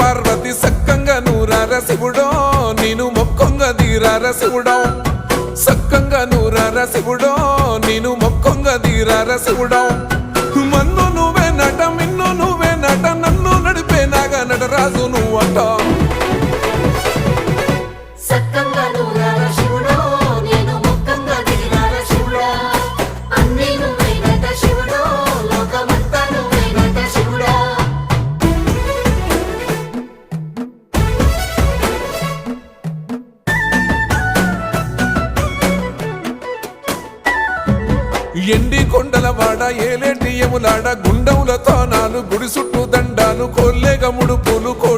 పార్వతి సక్కంగా నూరార శివుడో నేను మొక్కంగా తీరార శివుడో సక్కంగా నూరార శివుడో నేను మొక్కంగా తీరార శివుడో మన్ను నువ్వే నట మిన్ను నువ్వే నట నన్ను నడిపే నాగా నటరాజు నువ్వట ఎండి కొండల వాడ ఏలేటి యములాడ గుండములతో నాలు గుడి చుట్టూ దండాలు కొల్లేగముడు పూలు